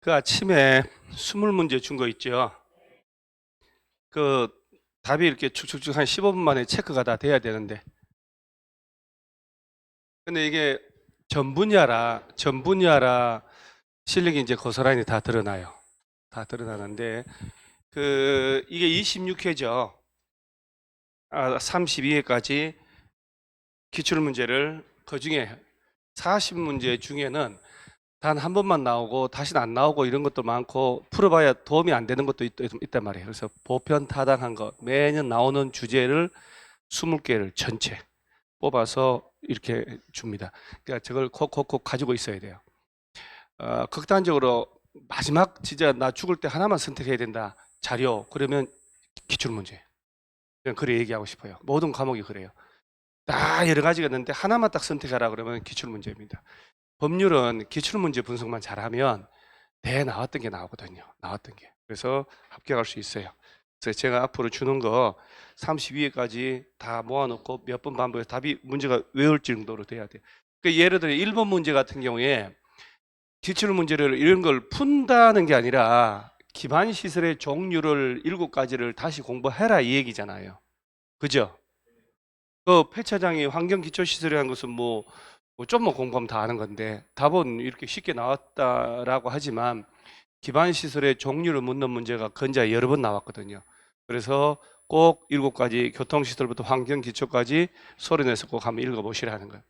그 아침에 20문제 준 거 있죠. 그 답이 이렇게 축축축 한 15분 만에 체크가 다 돼야 되는데. 근데 이게 전 분야라 실력이 이제 고스란히 다 드러나요. 다 드러나는데 이게 26회죠. 32회까지 기출문제를 그중에 40문제 중에는 단 한 번만 나오고 다시는 안 나오고 이런 것도 많고 풀어봐야 도움이 안 되는 것도 있단 말이에요. 그래서 보편 타당한 거 매년 나오는 주제를 20개를 전체 뽑아서 이렇게 줍니다. 그러니까 저걸 콕콕콕 가지고 있어야 돼요. 극단적으로 마지막 진짜 나 죽을 때 하나만 선택해야 된다. 자료 그러면 기출문제. 그냥 그래 얘기하고 싶어요. 모든 과목이 그래요. 다 여러 가지가 있는데 하나만 딱 선택하라 그러면 기출문제입니다. 법률은 기출문제 분석만 잘하면 대 나왔던 게 나오거든요. 나왔던 게. 그래서 합격할 수 있어요. 그래서 제가 앞으로 주는 거 32회까지 다 모아놓고 몇 번 반복해서 답이 문제가 외울 정도로 돼야 돼요. 그러니까 예를 들어 1번 문제 같은 경우에 기출문제를 이런 걸 푼다는 게 아니라 기반시설의 종류를 7가지를 다시 공부해라 이 얘기잖아요. 그죠? 그 폐차장이 환경기초시설이라는 것은 좀만 공부하면 다 아는 건데 답은 이렇게 쉽게 나왔다라고 하지만 기반시설의 종류를 묻는 문제가 건자 여러 번 나왔거든요. 그래서 꼭 7가지 교통시설부터 환경기초까지 소리내서 꼭 한번 읽어보시라는 거예요.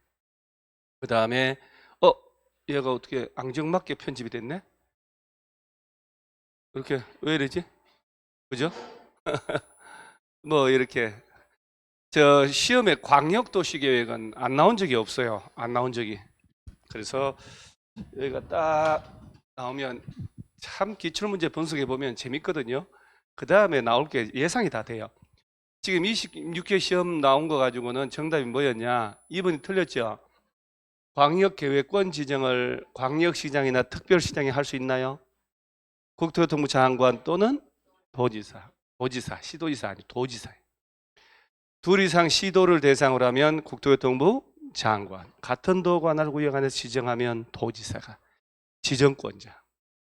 그 다음에 얘가 어떻게 앙증맞게 편집이 됐네? 이렇게 왜 이러지? 그죠? 이렇게 저 시험에 광역도시계획은 안 나온 적이 없어요. 안 나온 적이. 그래서 여기가 딱 나오면 참 기출문제 분석해 보면 재밌거든요. 그 다음에 나올 게 예상이 다 돼요. 지금 26회 시험 나온 거 가지고는 정답이 뭐였냐? 2번이 틀렸죠. 광역계획권 지정을 광역시장이나 특별시장이 할 수 있나요? 국토교통부 장관 또는 도지사, 시도지사 아니 도지사. 둘 이상 시도를 대상으로 하면 국토교통부 장관, 같은 도 관할 구역 안에서 지정하면 도지사가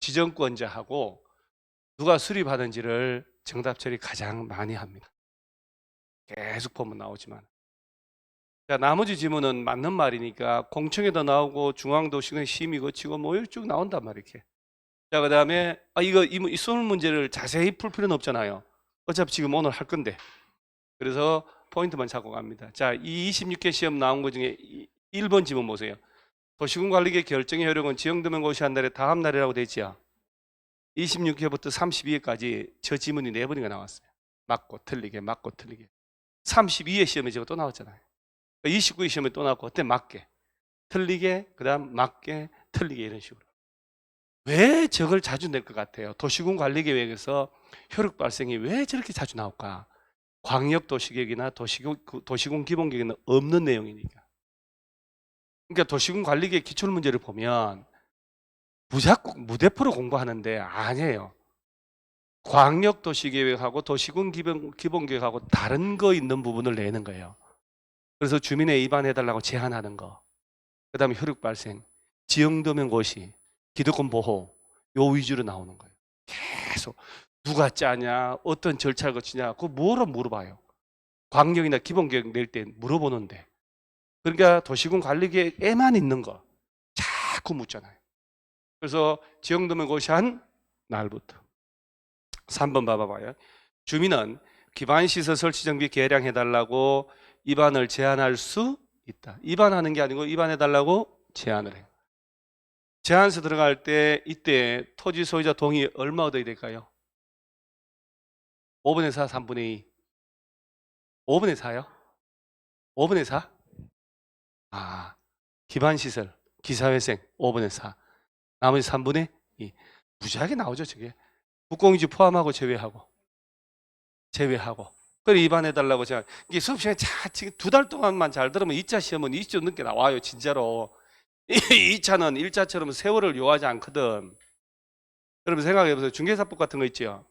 지정권자하고 누가 수립하는지를 정답 처리 가장 많이 합니다. 계속 보면 나오지만. 자, 나머지 지문은 맞는 말이니까 공청회도 나오고 중앙도시군 심의 거치고 이렇게 쭉 나온단 말이에요. 이렇게. 자, 그 다음에 이 수능 문제를 자세히 풀 필요는 없잖아요. 어차피 지금 오늘 할 건데. 그래서 포인트만 잡고 갑니다. 자, 이 26개 시험 나온 것 중에 1번 지문 보세요. 도시군관리계 결정의 효력은 지정되면 고시한 날에 다음 날이라고 되어 있지요. 26회부터 32회까지 저 지문이 4번이나 나왔어요. 맞고 틀리게 맞고 틀리게. 32회 시험에 저거 또 나왔잖아요. 29회 시험에 또 나왔고 그때 맞게 틀리게 그다음 맞게 틀리게 이런 식으로. 왜 저걸 자주 낼 것 같아요? 도시군관리계획에서 효력 발생이 왜 저렇게 자주 나올까? 광역도시계획이나 도시군 기본계획에는 없는 내용이니까. 그러니까 도시군관리계획 기출문제를 보면 무대포로 공부하는데 아니에요. 광역도시계획하고 도시군 기본계획하고 다른 거 있는 부분을 내는 거예요. 그래서 주민에 입안해달라고 제한하는 거. 그 다음에 효력 발생, 지형도면 고시, 기득권 보호 요 위주로 나오는 거예요. 계속 누가 짜냐, 어떤 절차를 거치냐, 그거 뭐로 물어봐요. 광역이나 기본계획 낼 때 물어보는데. 그러니까 도시군 관리계획에만 있는 거 자꾸 묻잖아요. 그래서 지형도면 고시한 날부터 3번 봐봐요. 주민은 기반시설 설치 정비 개량해달라고 입안을 제한할 수 있다. 입안하는 게 아니고 입안해달라고 제한을 해요. 제한서 들어갈 때 이때 토지 소유자 동의 얼마 얻어야 될까요? 5분의 4, 3분의 2. 5분의 4요? 5분의 4? 기반시설, 기사회생 5분의 4. 나머지 3분의 2. 무지하게 나오죠, 저게. 국공유지 포함하고 제외하고. 그래 입안해달라고 제가 이게 수업 시간에 지금 2달 동안만 잘 들으면 2차 시험은 20점 넘게 나와요, 진짜로. 2차는 1차처럼 세월을 요하지 않거든. 여러분 생각해보세요. 중개사법 같은 거 있죠.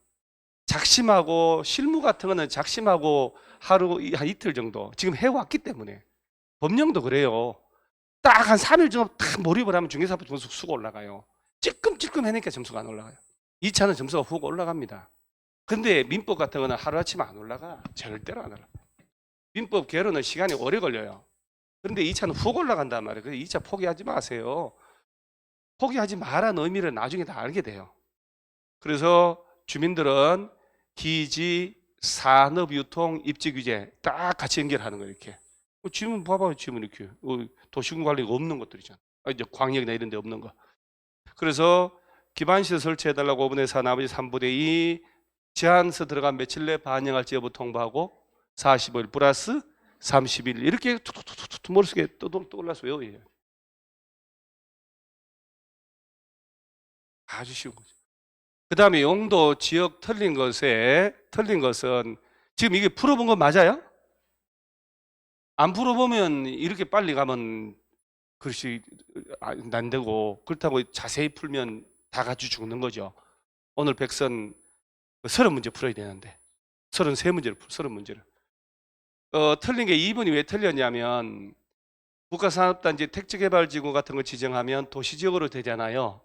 작심하고 실무 같은 거는 작심하고 하루 한 이틀 정도 지금 해왔기 때문에 법령도 그래요. 딱 한 3일 정도 딱 몰입을 하면 중개사법 점수 쑥 올라가요. 찔끔찔끔 해내니까 점수가 안 올라가요. 2차는 점수가 훅 올라갑니다. 근데 민법 같은 거는 하루아침에 안 올라가. 절대로 안 올라가. 민법 개론은 시간이 오래 걸려요. 그런데 2차는 훅 올라간단 말이에요. 그래서 2차 포기하지 마세요. 포기하지 마라는 의미를 나중에 다 알게 돼요. 그래서 주민들은 기지, 산업, 유통, 입지 규제 딱 같이 연결하는 거예요. 이렇게. 지금 봐봐요. 지금 이렇게 도시군 관리가 없는 것들이잖아. 이제 광역이나 이런 데 없는 거. 그래서 기반시설 설치해달라고 5분의 4, 나머지 3분의 2 제한서 들어간 며칠 내 반영할지 여부 통보하고 45일 플러스 30일 이렇게 툭툭툭툭 머릿속에 떠올라서 외워요. 아주 쉬운 거죠. 그 다음에 용도 지역 틀린 것은 지금 이게 풀어본 거 맞아요? 안 풀어보면 이렇게 빨리 가면 그것이 안 되고 그렇다고 자세히 풀면 다 같이 죽는 거죠. 오늘 백선 30문제 풀어야 되는데 33문제를 30문제를 틀린 게 2번이 왜 틀렸냐면 국가산업단지 택지개발지구 같은 거 지정하면 도시지역으로 되잖아요.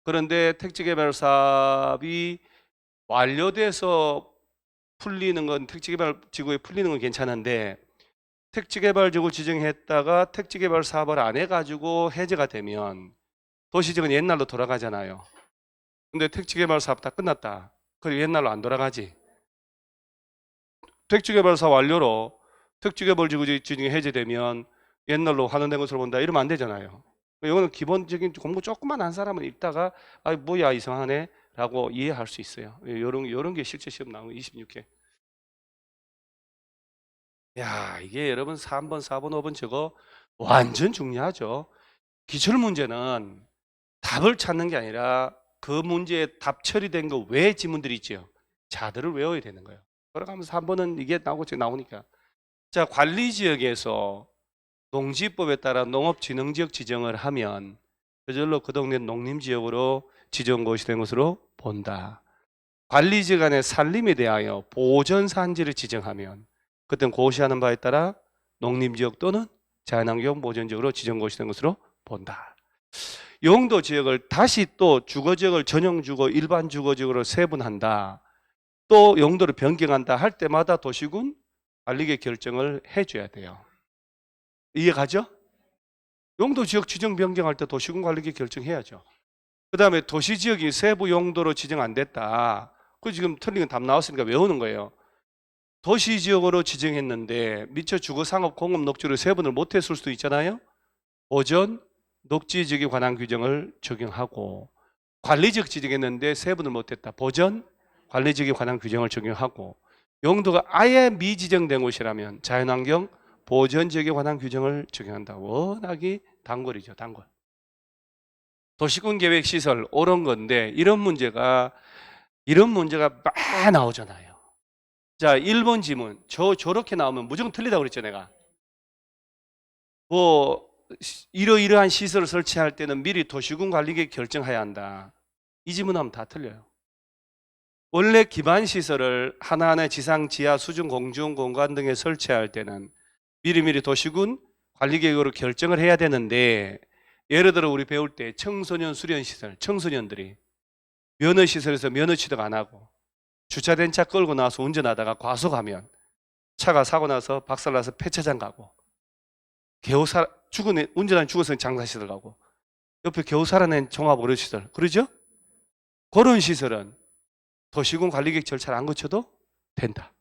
그런데 택지개발 사업이 완료돼서 풀리는 건 택지개발지구에 풀리는 건 괜찮은데 택지개발지구 지정했다가 택지개발 사업을 안 해가지고 해제가 되면 도시지역은 옛날로 돌아가잖아요. 근데 택지개발 사업 다 끝났다. 그리고 옛날로 안 돌아가지. 택지개발 사업 완료로 택지개발지구 지정이 해제되면 옛날로 환원된 것으로 본다. 이러면 안 되잖아요. 이거는 기본적인 공부 조금만 한 사람은 읽다가 아 뭐야 이상하네 라고 이해할 수 있어요. 요런 게 실제 시험 나오는 26회. 야, 이게 여러분 3번, 4번, 5번 저거 완전 중요하죠. 기출 문제는 답을 찾는 게 아니라 그 문제에 답 처리된 거 외의 지문들이 있죠. 자들을 외워야 되는 거예요. 돌아가면서 3번은 이게 나오니까. 자, 관리지역에서 농지법에 따라 농업진흥지역 지정을 하면 저절로 그 동네 농림지역으로 지정것이 된 것으로 본다. 관리지역 안에 산림에 대하여 보전산지를 지정하면 그때는 고시하는 바에 따라 농림지역 또는 자연환경 보전지역으로 지정것이 된 것으로 본다. 용도 지역을 다시 또 주거지역을 전용주거, 일반 주거지역으로 세분한다. 또 용도를 변경한다 할 때마다 도시군 관리계 결정을 해줘야 돼요. 이해가죠? 용도 지역 지정 변경할 때 도시군 관리계 결정해야죠. 그 다음에 도시지역이 세부 용도로 지정 안 됐다. 그 지금 틀린 건 답 나왔으니까 외우는 거예요. 도시지역으로 지정했는데 미처 주거상업 공업 녹지를 세분을 못했을 수도 있잖아요. 보전 녹지지역에 관한 규정을 적용하고 관리지역 지정했는데 세분을 못했다. 보전 관리지역에 관한 규정을 적용하고 용도가 아예 미지정된 곳이라면 자연환경 보전지역에 관한 규정을 적용한다. 워낙이 단골이죠. 단골. 도시군 계획 시설 옳은 건데 이런 문제가 막 나오잖아요. 자, 1번 지문. 저렇게 나오면 무조건 틀리다고 그랬죠, 내가. 뭐 이러이러한 시설을 설치할 때는 미리 도시군 관리계획 결정해야 한다. 이 지문하면 다 틀려요. 원래 기반 시설을 하나하나 지상, 지하, 수중, 공중, 공간 등에 설치할 때는 미리미리 도시군 관리계획으로 결정을 해야 되는데 예를 들어 우리 배울 때 청소년 수련시설, 청소년들이 면허시설에서 면허 취득 안 하고 주차된 차 끌고 나와서 운전하다가 과속하면 차가 사고 나서 박살나서 폐차장 가고 겨우 운전한 죽어서 장사시설 가고 옆에 겨우 살아낸 종합의료시설 그러죠? 그런 시설은 도시군 관리계획 절차를 안 거쳐도 된다.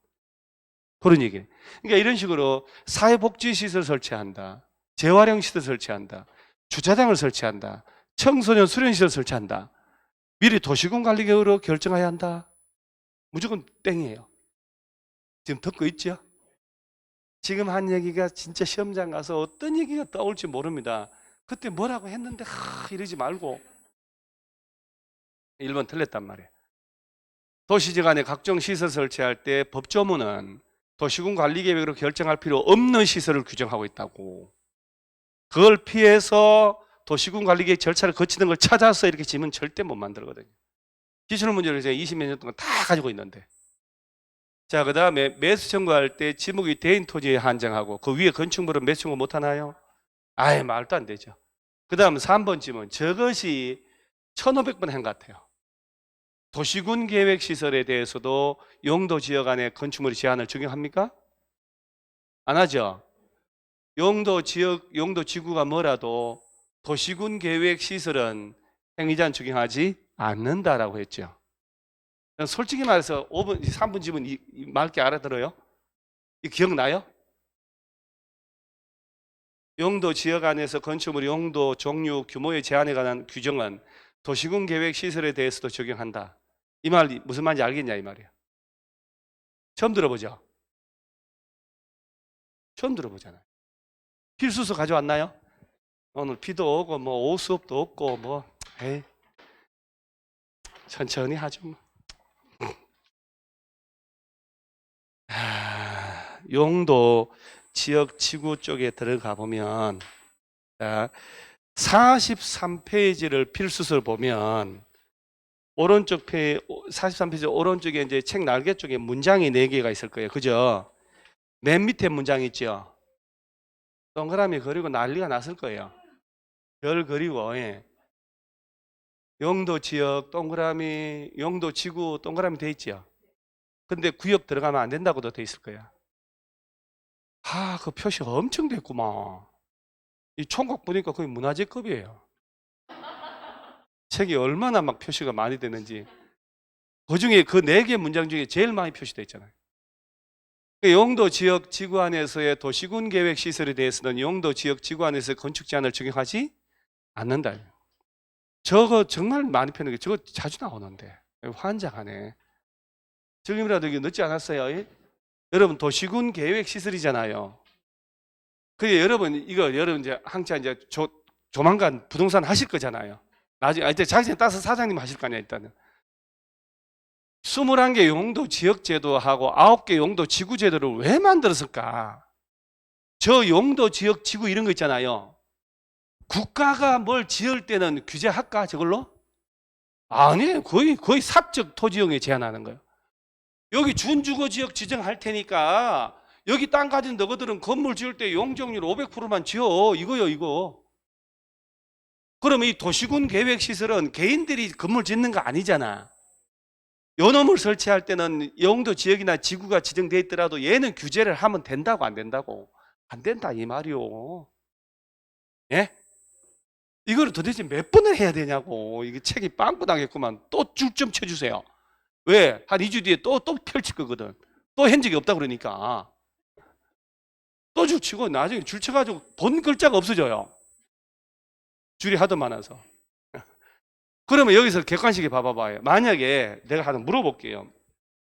그런 얘기예요. 그러니까 이런 식으로 사회복지시설 설치한다. 재활용시설 설치한다. 주차장을 설치한다. 청소년 수련시설 설치한다. 미리 도시군 관리계획으로 결정해야 한다. 무조건 땡이에요. 지금 듣고 있죠? 지금 한 얘기가 진짜 시험장 가서 어떤 얘기가 떠올지 모릅니다. 그때 뭐라고 했는데 이러지 말고 1번 틀렸단 말이에요. 도시지역 안에 각종 시설 설치할 때 법조문은 도시군 관리계획으로 결정할 필요 없는 시설을 규정하고 있다고. 그걸 피해서 도시군 관리계획 절차를 거치는 걸 찾아서 이렇게 지면 절대 못 만들거든요. 기출 문제를 제가 20몇 년 동안 다 가지고 있는데. 자, 그 다음에 매수 청구할 때 지목이 대인 토지에 한정하고 그 위에 건축물은 매수 청구 못 하나요? 아예 말도 안 되죠. 그 다음 3번쯤은 저것이 1500번 한 것 같아요. 도시군 계획 시설에 대해서도 용도 지역 안에 건축물의 제한을 적용합니까? 안 하죠. 용도 지역, 용도 지구가 뭐라도 도시군 계획 시설은 행위제한 적용하지 않는다라고 했죠. 솔직히 말해서 5번, 3번 집은 이 맑게 알아들어요? 이 기억나요? 용도 지역 안에서 건축물 용도, 종류, 규모의 제한에 관한 규정은 도시군 계획 시설에 대해서도 적용한다. 이 말이 무슨 말인지 알겠냐 이 말이에요. 처음 들어보죠? 처음 들어보잖아요. 필수서 가져왔나요? 오늘 비도 오고 뭐 오후 수업도 없고 뭐 에이, 천천히 하죠. 뭐. 용도 지역 지구 쪽에 들어가 보면 43페이지를 필수서를 보면 오른쪽 43페이지 오른쪽에 이제 책 날개 쪽에 문장이 4개가 있을 거예요. 그죠? 맨 밑에 문장 있죠? 동그라미 그리고 난리가 났을 거예요. 별 그리고 예. 용도 지역 동그라미, 용도 지구 동그라미 돼 있죠. 근데 구역 들어가면 안 된다고도 돼 있을 거야. 그 표시 엄청 됐구만. 이 총각 보니까 거의 문화재급이에요. 책이 얼마나 막 표시가 많이 되는지. 그 중에 그 4개 문장 중에 제일 많이 표시되어 있잖아요. 용도 지역 지구 안에서의 도시군 계획 시설에 대해서는 용도 지역 지구 안에서 건축 제한을 적용하지 않는다. 저거 정말 많이 펴는 게 저거 자주 나오는데 환장하네. 지금이라도 이게 늦지 않았어요? 여러분 도시군 계획 시설이잖아요. 그게 여러분 이거 여러분 이제 항차 이제 조만간 부동산 하실 거잖아요. 나중에 이제 자격증 따서 사장님 하실 거 아니야 일단은. 21개 용도 지역 제도하고 9개 용도 지구 제도를 왜 만들었을까? 저 용도 지역 지구 이런 거 있잖아요. 국가가 뭘 지을 때는 규제할까 저걸로? 아니에요. 거의 사적 토지용에 제한하는 거예요. 여기 준주거 지역 지정할 테니까 여기 땅 가진 너희들은 건물 지을 때 용적률 500%만 지어 이거요 이거. 그러면 이 도시군 계획 시설은 개인들이 건물 짓는 거 아니잖아. 요놈을 설치할 때는 용도 지역이나 지구가 지정돼 있더라도 얘는 규제를 하면 된다고 안 된다고? 안 된다 이 말이요. 예? 이거를 도대체 몇 번을 해야 되냐고. 이게 책이 빵꾸 나겠구만. 또 줄 좀 쳐주세요. 왜? 한 2주 뒤에 또 펼칠 거거든. 또 한 적이 없다 그러니까. 또 줄 치고 나중에 줄 쳐가지고 본 글자가 없어져요. 줄이 하도 많아서. 그러면 여기서 객관식에 봐봐봐요. 만약에 내가 하나 물어볼게요.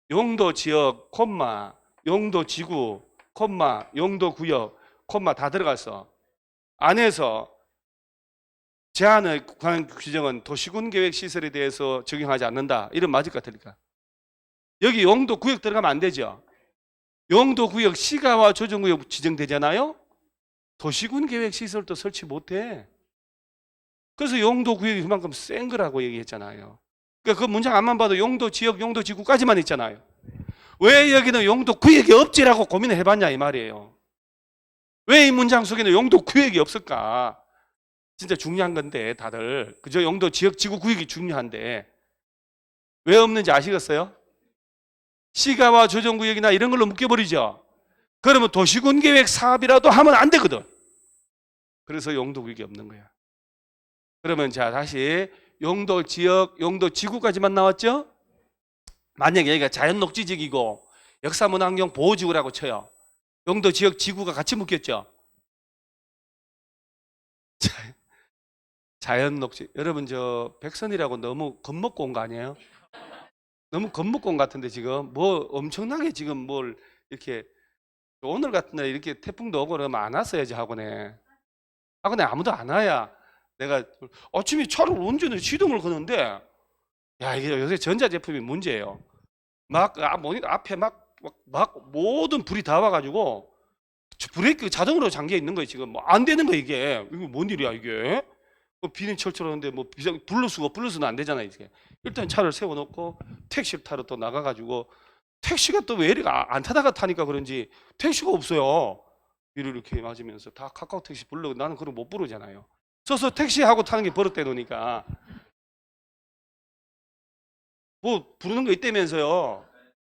용도 지역, 콤마, 용도 지구, 콤마, 용도 구역, 콤마 다 들어갔어. 안에서 제한의 관한 규정은 도시군 계획 시설에 대해서 적용하지 않는다. 이런 맞을 것 같으니까. 여기 용도 구역 들어가면 안 되죠. 용도 구역 시가와 조정구역 지정되잖아요. 도시군 계획 시설도 설치 못해. 그래서 용도 구역이 그만큼 센 거라고 얘기했잖아요. 그러니까 그 문장 앞만 봐도 용도 지역, 용도 지구까지만 있잖아요. 왜 여기는 용도 구역이 없지라고 고민을 해봤냐 이 말이에요. 왜 이 문장 속에는 용도 구역이 없을까? 진짜 중요한 건데 다들 그저 용도 지역, 지구 구역이 중요한데 왜 없는지 아시겠어요? 시가와 조정구역이나 이런 걸로 묶여버리죠. 그러면 도시군 계획 사업이라도 하면 안 되거든. 그래서 용도 구역이 없는 거야. 그러면 자 다시 용도 지역, 용도 지구까지만 나왔죠? 만약에 여기가 자연녹지지역이고 역사문화환경 보호지구라고 쳐요. 용도 지역 지구가 같이 묶였죠? 자연녹지. 여러분 저 백선이라고 너무 겁먹고 온 거 아니에요? 너무 겁먹고 온 것 같은데 지금 뭐 엄청나게 지금 뭘 이렇게 오늘 같은 날 이렇게 태풍도 오고 그러면 안 왔어야지 학원에. 학원에 아무도 안 와야 내가 아침에 차를 운전을 시동을 거는데 야 이게 요새 전자제품이 문제예요. 막 모니터 앞에 막 모든 불이 다 와가지고 브레이크 자동으로 잠겨 있는 거예요 지금. 뭐 안 되는 거 이게. 이거 뭔 일이야 이게. 비는 철철하는데 뭐 블루스는 안 되잖아요 이게. 일단 차를 세워놓고 택시를 타러 또 나가가지고 택시가 또 왜 이렇게 안 타다가 타니까 그런지 택시가 없어요. 비를 이렇게 맞으면서 다 카카오 택시 부르고 나는 그걸 못 부르잖아요. 서서 택시하고 타는 게 버릇돼 놓으니까 뭐 부르는 거 있다면서요.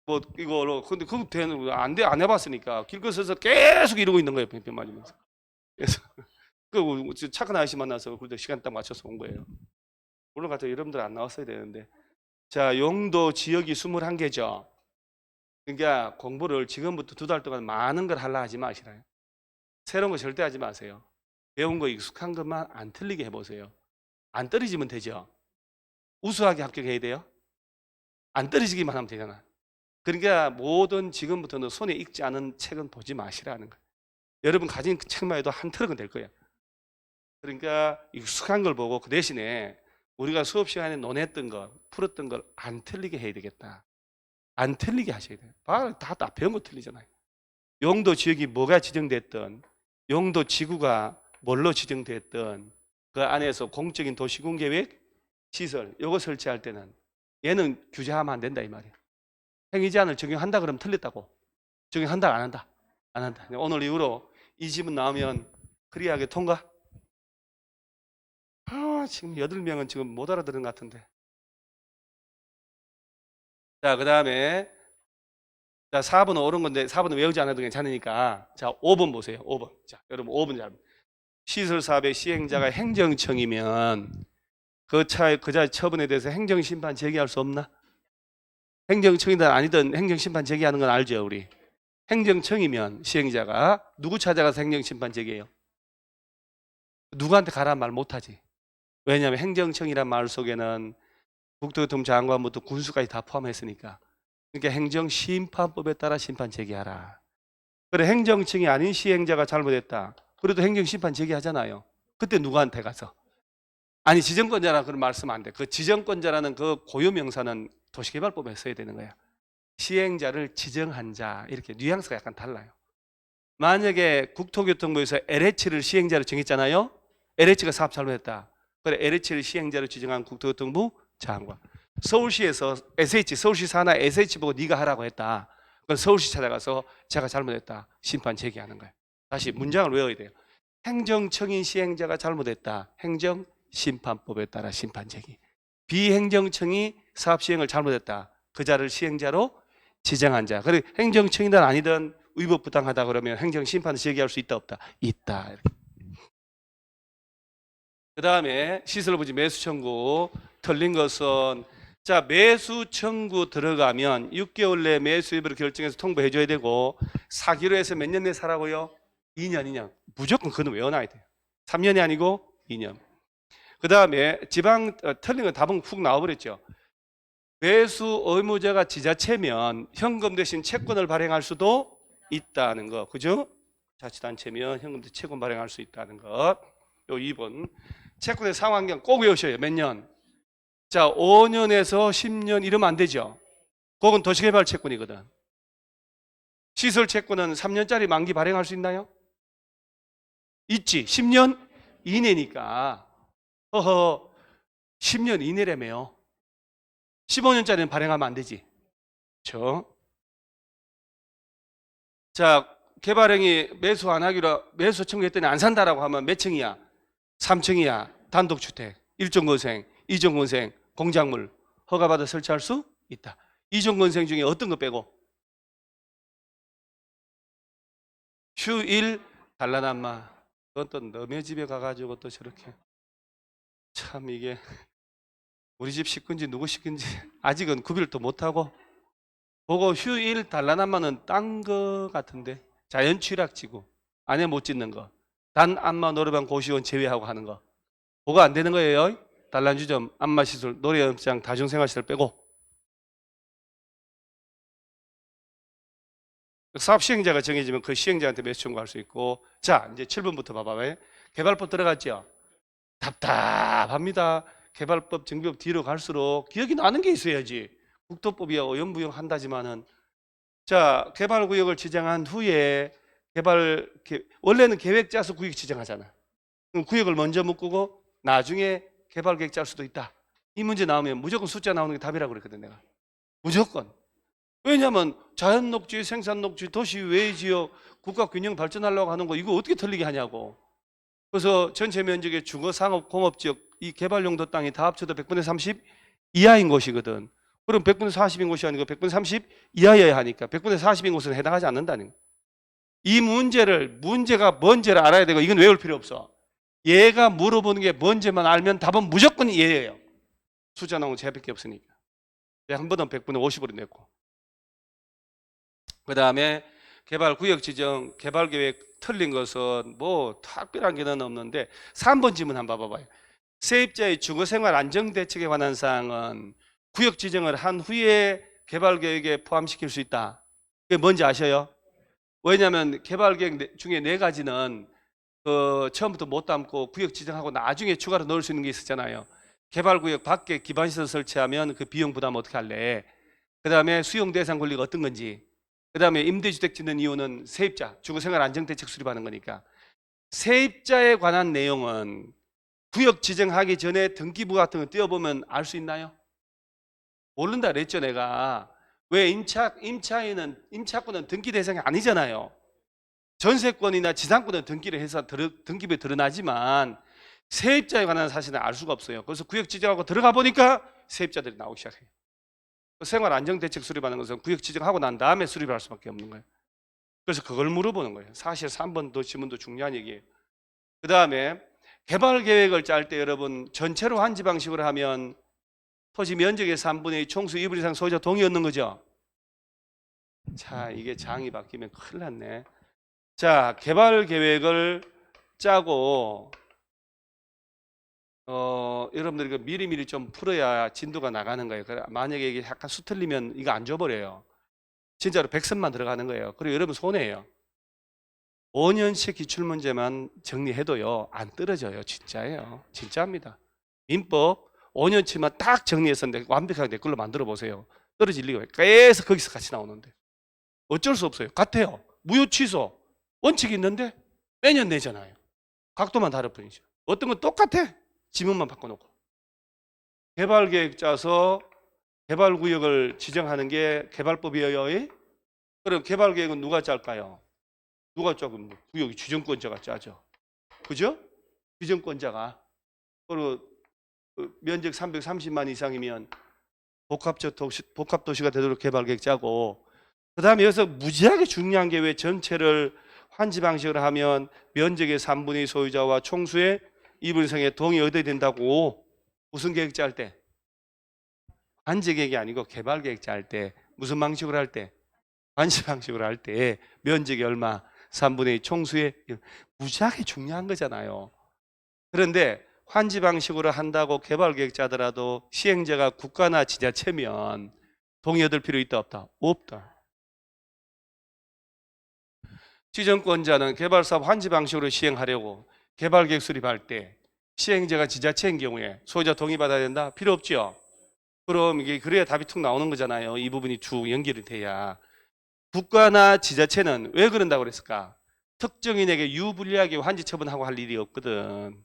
뭐 이거로 근데 그거 되는 안돼 안 해봤으니까 길거리에서 계속 이러고 있는 거예요. 비 맞으면서. 그래서 그 착한 아저씨 만나서 그래도 시간 딱 맞춰서 온 거예요. 물론 같아 여러분들 안 나왔어야 되는데 자 용도 지역이 21개죠. 그러니까 공부를 지금부터 2달 동안 많은 걸 하려 하지 마시라요. 새로운 거 절대 하지 마세요. 배운 거 익숙한 것만 안 틀리게 해보세요. 안 떨어지면 되죠. 우수하게 합격해야 돼요. 안 떨어지기만 하면 되잖아. 그러니까 모든 지금부터는 손에 익지 않은 책은 보지 마시라는 거예요. 여러분 가진 책만 해도 한 트럭은 될 거예요. 그러니까 익숙한 걸 보고 그 대신에 우리가 수업 시간에 논했던 거, 풀었던 걸 안 틀리게 해야 되겠다. 안 틀리게 하셔야 돼요. 다 배운 거 틀리잖아요. 용도 지역이 뭐가 지정됐든 용도 지구가 뭘로 지정됐든 그 안에서 공적인 도시군계획 시설 요거 설치할 때는 얘는 규제하면 안 된다 이 말이에요. 행위 제한을 적용한다 그러면 틀렸다고. 적용한다 안 한다? 안 한다. 오늘 이후로 이 지문 나오면 클리어하게 통과? 지금 8명은 지금 못 알아들은 것 같은데. 자, 그 다음에 자, 4번은 옳은 건데 4번은 외우지 않아도 괜찮으니까 자, 5번 보세요. 5번. 자, 여러분 5번 잘. 시설 사업의 시행자가 행정청이면 그자 처분에 대해서 행정심판 제기할 수 없나? 행정청이든 아니든 행정심판 제기하는 건 알죠, 우리. 행정청이면 시행자가 누구 찾아가서 행정심판 제기해요? 누구한테 가라는 말 못하지. 왜냐하면 행정청이란 말 속에는 국토교통부 장관부터 군수까지 다 포함했으니까. 그러니까 행정심판법에 따라 심판 제기하라. 그래 행정청이 아닌 시행자가 잘못했다. 그래도 행정심판 제기하잖아요. 그때 누구한테 가서? 아니 지정권자라 그런 말씀 안 돼. 그 지정권자라는 그 고유명사는 도시개발법에 써야 되는 거야. 시행자를 지정한 자 이렇게 뉘앙스가 약간 달라요. 만약에 국토교통부에서 LH를 시행자로 정했잖아요. LH가 사업 잘못했다. 그래 LH를 시행자로 지정한 국토교통부 장관. 서울시에서 SH 서울시 산하 SH 보고 네가 하라고 했다. 그럼 서울시 찾아가서 제가 잘못했다. 심판 제기하는 거예요. 다시 문장을 외워야 돼요. 행정청인 시행자가 잘못했다. 행정심판법에 따라 심판 제기. 비행정청이 사업 시행을 잘못했다. 그 자를 시행자로 지정한 자. 그리고 행정청이든 아니든 위법 부당하다 그러면 행정심판을 제기할 수 있다 없다? 있다. 그 다음에 시설부지 매수 청구 틀린 것은 자 매수 청구 들어가면 6개월 내 매수 여부를 결정해서 통보해 줘야 되고 사기로 해서 몇 년 내 사라고요? 2년 무조건 그건 외워놔야 돼요. 3년이 아니고 2년. 그 다음에 지방 틀린 건 답은 훅 나와버렸죠. 매수 의무자가 지자체면 현금 대신 채권을 발행할 수도 있다는 거. 그죠? 자치단체면 현금 대신 채권 발행할 수 있다는 것. 요 2번. 채권의 상환경 꼭 외우셔요. 몇 년? 자, 5년에서 10년 이러면 안 되죠. 그건 도시개발 채권이거든. 시설 채권은 3년짜리 만기 발행할 수 있나요? 있지. 10년 이내니까. 10년 이내라며요. 15년짜리는 발행하면 안 되지. 그렇죠? 자, 개발행위 매수 안 하기로 매수 청구했더니 안 산다라고 하면 몇 층이야? 3층이야. 단독주택, 1종 건생, 2종 건생, 공작물 허가받아 설치할 수 있다. 2종 건생 중에 어떤 거 빼고? 휴일 단란한마. 그건 또 너네 집에 가가지고 또 저렇게 참 이게 우리 집 식구인지 누구 식구인지 아직은 구별을 또 못하고 그거 휴일 단란한마는 딴 거 같은데 자연취락지구 안에 못 짓는 거 단 안마 노래방 고시원 제외하고 하는 거 그거 안 되는 거예요. 단란주점 안마시설 노래연장 다중생활시설 빼고 사업 시행자가 정해지면 그 시행자한테 매수 청구할 수 있고 자 이제 7번부터 봐봐요. 개발법 들어갔죠. 답답합니다. 개발법 정비법 뒤로 갈수록 기억이 나는 게 있어야지. 국토법이야 어영부영 한다지만은 자 개발구역을 지정한 후에 원래는 계획 짜서 구역 지정하잖아. 그럼 구역을 먼저 묶고 나중에 개발계획 짤 수도 있다. 이 문제 나오면 무조건 숫자 나오는 게 답이라고 그랬거든 내가. 무조건. 왜냐하면 자연녹지, 생산녹지, 도시 외지역, 국가 균형 발전하려고 하는 거 이거 어떻게 틀리게 하냐고. 그래서 전체 면적의 주거, 상업, 공업지역 이 개발용도 땅이 다 합쳐도 100분의 30 이하인 곳이거든. 그럼 100분의 40인 곳이 아니고 100분의 30 이하여야 하니까 100분의 40인 곳은 해당하지 않는다는 거야. 이 문제가 뭔지를 알아야 되고 이건 외울 필요 없어. 얘가 물어보는 게 뭔지만 알면 답은 무조건 얘예요. 숫자 나오는 제밖에 없으니까. 한 번은 100분의 50으로 냈고. 그 다음에 개발구역 지정, 개발계획 틀린 것은 뭐 특별한 게 없는데 3번 질문 한번 봐봐요. 세입자의 주거생활 안정대책에 관한 사항은 구역 지정을 한 후에 개발계획에 포함시킬 수 있다. 그게 뭔지 아셔요? 왜냐하면 개발계획 중에 4가지는 처음부터 못 담고 구역 지정하고 나중에 추가로 넣을 수 있는 게 있었잖아요. 개발구역 밖에 기반시설 설치하면 그 비용 부담 어떻게 할래? 그 다음에 수용 대상 권리가 어떤 건지, 그 다음에 임대주택 짓는 이유는 세입자, 주거생활 안정대책 수립하는 거니까. 세입자에 관한 내용은 구역 지정하기 전에 등기부 같은 거 띄워보면 알 수 있나요? 모른다 그랬죠 내가. 왜 임차권은 등기 대상이 아니잖아요. 전세권이나 지상권은 등기를 해서 등기부에 드러나지만 세입자에 관한 사실은 알 수가 없어요. 그래서 구역 지정하고 들어가 보니까 세입자들이 나오기 시작해요. 생활 안정대책 수립하는 것은 구역 지정하고 난 다음에 수립할 수밖에 없는 거예요. 그래서 그걸 물어보는 거예요. 사실 3번도 지문도 중요한 얘기예요. 그 다음에 개발 계획을 짤 때 여러분 전체로 환지 방식으로 하면 토지 면적의 3분의 2 총수 2분 이상 소유자 동의 얻는 거죠. 자, 이게 장이 바뀌면 큰일 났네. 자, 개발 계획을 짜고 여러분들 이거 미리미리 좀 풀어야 진도가 나가는 거예요. 만약에 이게 약간 수틀리면 이거 안 줘버려요. 진짜로 100선만 들어가는 거예요. 그리고 여러분 손해예요. 5년씩 기출문제만 정리해도요 안 떨어져요. 진짜예요. 진짜입니다. 민법 5년치만 딱 정리해서 완벽하게 내 걸로 만들어 보세요. 떨어질 리가 계속 거기서 같이 나오는데 어쩔 수 없어요. 같아요. 무효 취소 원칙이 있는데 매년 내잖아요. 각도만 다를 뿐이죠. 어떤 건 똑같아. 지문만 바꿔놓고. 개발계획 짜서 개발구역을 지정하는 게 개발법이에요. 그럼 개발계획은 누가 짤까요? 누가 짜고 구역이 지정권자가 짜죠. 그죠? 지정권자가. 그리고 면적 330만 이상이면 복합도시가 되도록 개발계획 짜고, 그 다음에 여기서 무지하게 중요한 게 왜 전체를 환지 방식으로 하면 면적의 3분의 2 소유자와 총수의 2분 이상의 동의 얻어야 된다고. 무슨 계획 짤 때? 환지 계획이 아니고 개발 계획 짤 때 무슨 방식으로 할 때? 환지 방식으로 할 때 면적이 얼마? 3분의 2 총수의. 무지하게 중요한 거잖아요. 그런데 환지 방식으로 한다고 개발 계획 짜더라도 시행자가 국가나 지자체면 동의 얻을 필요 있다 없다? 없다. 지정권자는 개발사업 환지 방식으로 시행하려고 개발계획 수립할 때 시행자가 지자체인 경우에 소유자 동의 받아야 된다? 필요 없죠. 그럼 이게 그래야 답이 툭 나오는 거잖아요. 이 부분이 쭉 연결이 돼야. 국가나 지자체는 왜 그런다고 그랬을까? 특정인에게 유불리하게 환지 처분하고 할 일이 없거든.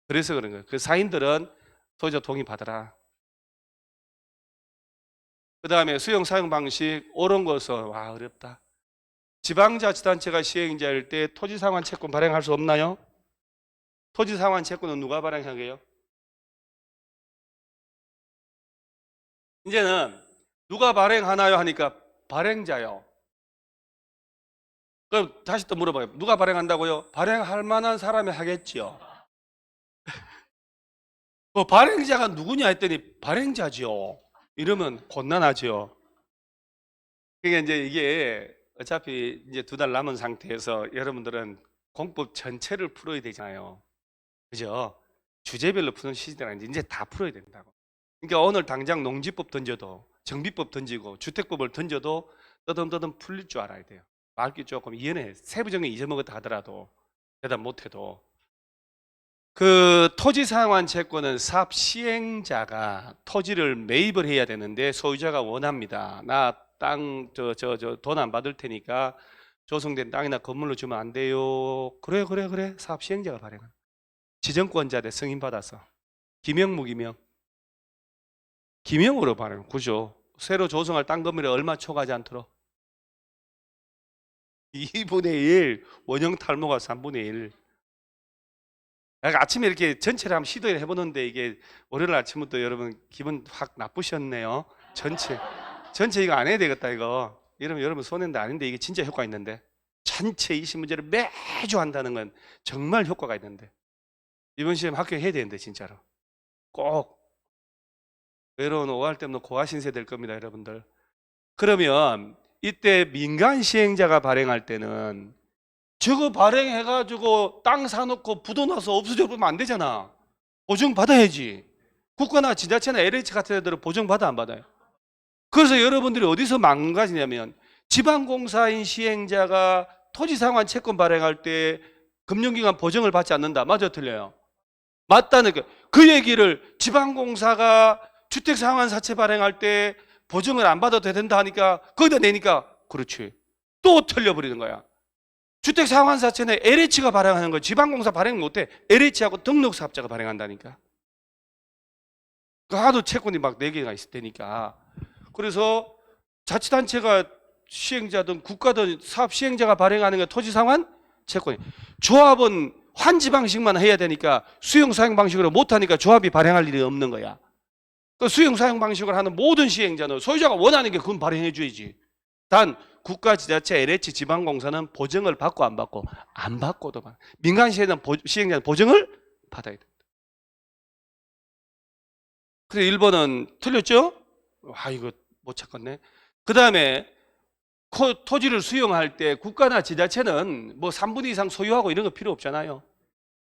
그래서 그런 거예요. 그 사인들은 소유자 동의 받아라. 그 다음에 수용 사용 방식 옳은 것은 와 어렵다. 지방자치단체가 시행자일 때 토지상환 채권 발행할 수 없나요? 토지상환 채권은 누가 발행하게요? 이제는 누가 발행하나요 하니까 발행자요. 그럼 다시 또 물어봐요. 누가 발행한다고요? 발행할 만한 사람이 하겠지요. 발행자가 누구냐 했더니 발행자지요. 이러면 곤란하죠. 그러니까 이제 이게 어차피 이제 2달 남은 상태에서 여러분들은 공법 전체를 풀어야 되잖아요. 그죠? 주제별로 푸는 시즌이 이제 다 풀어야 된다고. 그러니까 오늘 당장 농지법 던져도 정비법 던지고 주택법을 던져도 떠듬떠듬 풀릴 줄 알아야 돼요. 말기 조금 이해해. 세부적인 잊어먹었다 하더라도 대답 못해도. 그 토지상환 채권은 사업 시행자가 토지를 매입을 해야 되는데 소유자가 원합니다. 나 땅 돈 안 받을 테니까 조성된 땅이나 건물로 주면 안 돼요. 그래 사업 시행자가 발행한. 지정권자 대 승인 받아서 기명 무기명. 기명으로 발행. 그죠? 새로 조성할 땅 건물에 얼마 초과하지 않도록? 2분의 1. 원형 탈모가 3분의 1. 그러니까 아침에 이렇게 전체를 한번 시도를 해보는데 이게 월요일 아침부터 여러분 기분 확 나쁘셨네요. 전체 이거 안 해야 되겠다 이거. 이러면 여러분 손해인데 아닌데 이게 진짜 효과 있는데. 전체 20문제를 매주 한다는 건 정말 효과가 있는데. 이번 시험 합격해야 되는데 진짜로. 꼭. 외로운 오할 데 없는 고아 신세 될 겁니다 여러분들. 그러면 이때 민간 시행자가 발행할 때는 저거 발행해가지고 땅 사놓고 부도 나서 없어져 버리면 안 되잖아. 보증받아야지. 국가나 지자체나 LH 같은 데들은 보증받아 안 받아요? 그래서 여러분들이 어디서 망가지냐면 지방공사인 시행자가 토지상환 채권 발행할 때 금융기관 보증을 받지 않는다. 맞아 틀려요? 맞다는 그 얘기를 지방공사가 주택상환사채 발행할 때 보증을 안 받아도 된다 하니까 거기다 내니까 그렇지. 또 틀려버리는 거야. 주택상환사채는 LH가 발행하는 거 지방공사 발행 못해. LH하고 등록사업자가 발행한다니까. 그 하도 채권이 막 4개가 있을 테니까. 그래서 자치단체가 시행자든 국가든 사업 시행자가 발행하는 게 토지상환 채권이. 조합은 환지 방식만 해야 되니까 수용 사용 방식으로 못하니까 조합이 발행할 일이 없는 거야. 그 수용 사용 방식을 하는 모든 시행자는 소유자가 원하는 게 그건 발행해 줘야지. 단 국가, 지자체, LH, 지방공사는 보증을 받고 안 받고 안 받고도 민간 시행자는 보증을 받아야 돼. 그래서 1번은 틀렸죠? 아 이거 못 찾겠네. 그 다음에 토지를 수용할 때 국가나 지자체는 뭐 3분의 2 이상 소유하고 이런 거 필요 없잖아요.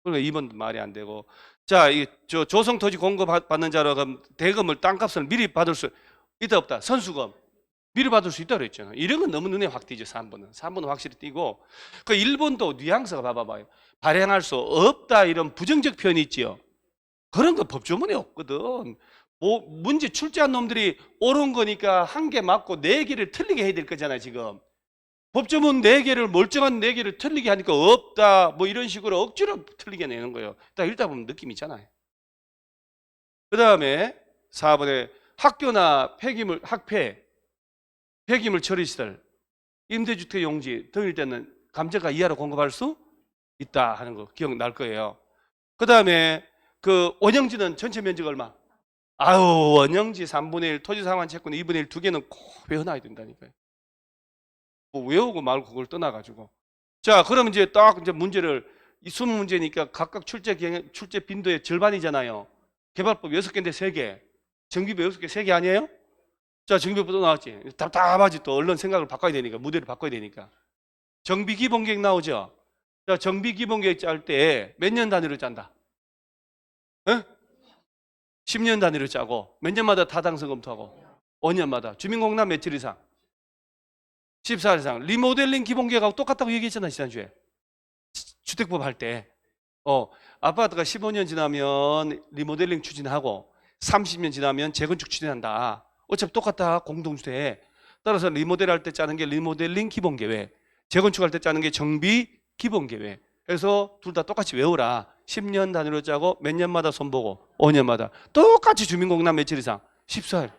그러니까 2번도 말이 안 되고. 자, 저 조성 토지 공급받는 자로 그럼 대금을 땅값을 미리 받을 수 있다 없다? 선수금 미리 받을 수 있다 그랬잖아요. 이런 건 너무 눈에 확 띄죠. 3번은 확실히 띄고. 그 1번도 뉘앙스가 봐봐요. 발행할 수 없다 이런 부정적 표현이 있지요. 그런 거 법조문에 없거든. 뭐 문제 출제한 놈들이 옳은 거니까 한 개 맞고 4개를 틀리게 해야 될 거잖아요 지금. 법조문 4개를 멀쩡한 4개를 틀리게 하니까 없다 뭐 이런 식으로 억지로 틀리게 내는 거예요. 딱 읽다 보면 느낌 있잖아요. 그 다음에 4번에 학교나 폐기물 처리시설, 임대주택 용지 등일 때는 감정가 이하로 공급할 수 있다 하는 거 기억날 거예요. 그 다음에 그 원형지는 전체 면적 얼마? 아유 원형지 3분의 1, 토지상환 채권 2분의 1 두 개는 꼭 외워놔야 된다니까요. 뭐 외우고 말고 그걸 떠나가지고. 자, 그럼 이제 딱 이제 문제를 20문제니까 각각 출제 빈도의 절반이잖아요. 개발법 6개인데 3개. 정비법 6개 3개 아니에요? 자, 정비법 또 나왔지. 답답하지 또 얼른 생각을 바꿔야 되니까 무대를 바꿔야 되니까. 정비 기본 계획 나오죠. 자, 정비 기본 계획 짤 때 몇 년 단위로 짠다? 에? 10년 단위로 짜고 몇 년마다 타당성 검토하고 5년마다 주민공단 며칠 이상 14일 이상. 리모델링 기본계획하고 똑같다고 얘기했잖아 지난주에. 주택법 할 때 아파트가 15년 지나면 리모델링 추진하고 30년 지나면 재건축 추진한다. 어차피 똑같다 공동주택. 따라서 리모델 할 때 짜는 게 리모델링 기본계획, 재건축할 때 짜는 게 정비 기본계획. 그래서 둘 다 똑같이 외우라. 10년 단위로 짜고 몇 년마다 손보고 5년마다 똑같이 주민공단 며칠 이상 14일.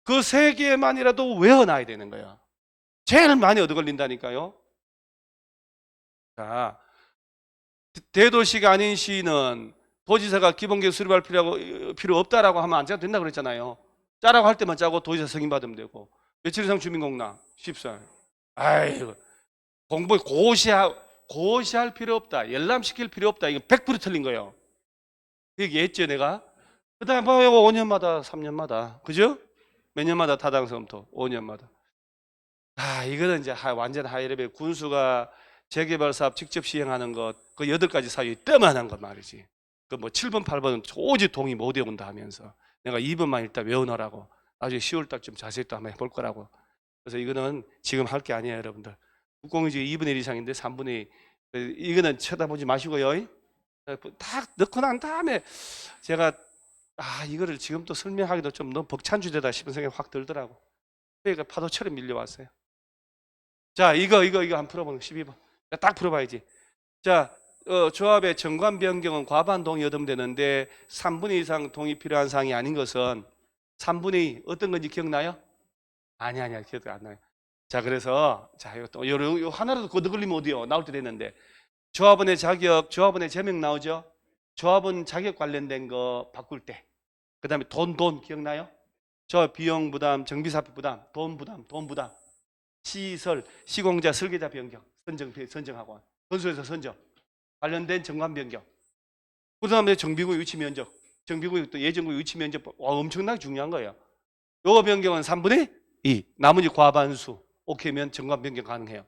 그 3개만이라도 외워놔야 되는 거야. 제일 많이 얻어 걸린다니까요. 자, 대도시가 아닌 시는 도지사가 기본계획 수립할 필요 없다라고 하면 안 짜도 된다 그랬잖아요. 짜라고 할 때만 짜고 도지사 승인 받으면 되고. 며칠 이상 주민공단 14일. 아이고 공부 고시할 필요 없다. 열람시킬 필요 없다. 이거 100% 틀린 거예요. 얘기했죠 내가. 그 다음에 뭐 5년마다 3년마다 그죠? 몇 년마다 타당성 검토 5년마다. 이거는 이제 완전 하이레벨. 군수가 재개발 사업 직접 시행하는 것, 그 8가지 사유 때만한 것 말이지. 그 뭐 7번, 8번은 오직 동의 못 외운다 하면서 내가 2번만 일단 외워놓으라고. 나중에 10월 달쯤 자세히 또 한번 해볼 거라고. 그래서 이거는 지금 할 게 아니에요, 여러분들. 국공유지 2분의 1 이상인데 3분의 2. 이거는 쳐다보지 마시고요. 딱 넣고 난 다음에 제가 이거를 지금 또 설명하기도 좀 너무 벅찬 주제다 싶은 생각이 확 들더라고. 그러니까 파도처럼 밀려왔어요. 자, 이거 한번 풀어보는 거 12번. 딱 풀어봐야지. 자, 조합의 정관 변경은 과반 동의 얻으면 되는데 3분의 2 이상 동의 필요한 사항이 아닌 것은 3분의 2 어떤 건지 기억나요? 아니야 기억 안 나요. 자, 그래서 자, 이거 또 요 하나라도 거들리면 어디요? 나올 때 됐는데 조합원의 자격, 조합원의 제명 나오죠? 조합원 자격 관련된 거 바꿀 때. 그다음에 돈 기억나요? 저 비용 부담, 정비사비 부담, 돈 부담, 시설, 시공자, 설계자 변경, 선정하고 건설에서 선정, 관련된 정관 변경. 그다음에 정비구역 위치 면적, 정비구역 또 예정구역 위치 면적 엄청나게 중요한 거예요. 요거 변경은 3분의 2, 나머지 과반수 오케이면 정관 변경 가능해요.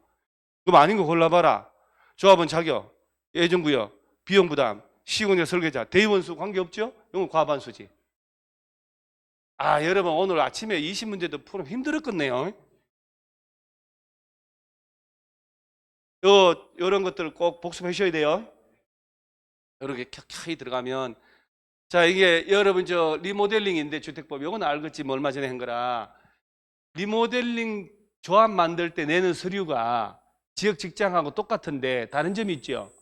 그럼 아닌 거 골라봐라. 조합원 자격, 예정구역, 비용 부담, 시공자, 설계자, 대의원수 관계없죠? 이건 과반수지. 아, 여러분 오늘 아침에 20문제도 풀면 힘들었겠네요. 요런 것들 꼭 복습하셔야 돼요. 이렇게 켜켜이 들어가면 자, 이게 여러분 저 리모델링인데 주택법 요건 알겠지 뭐 얼마 전에 한 거라. 리모델링 조합 만들 때 내는 서류가 지역 직장하고 똑같은데 다른 점이 있죠.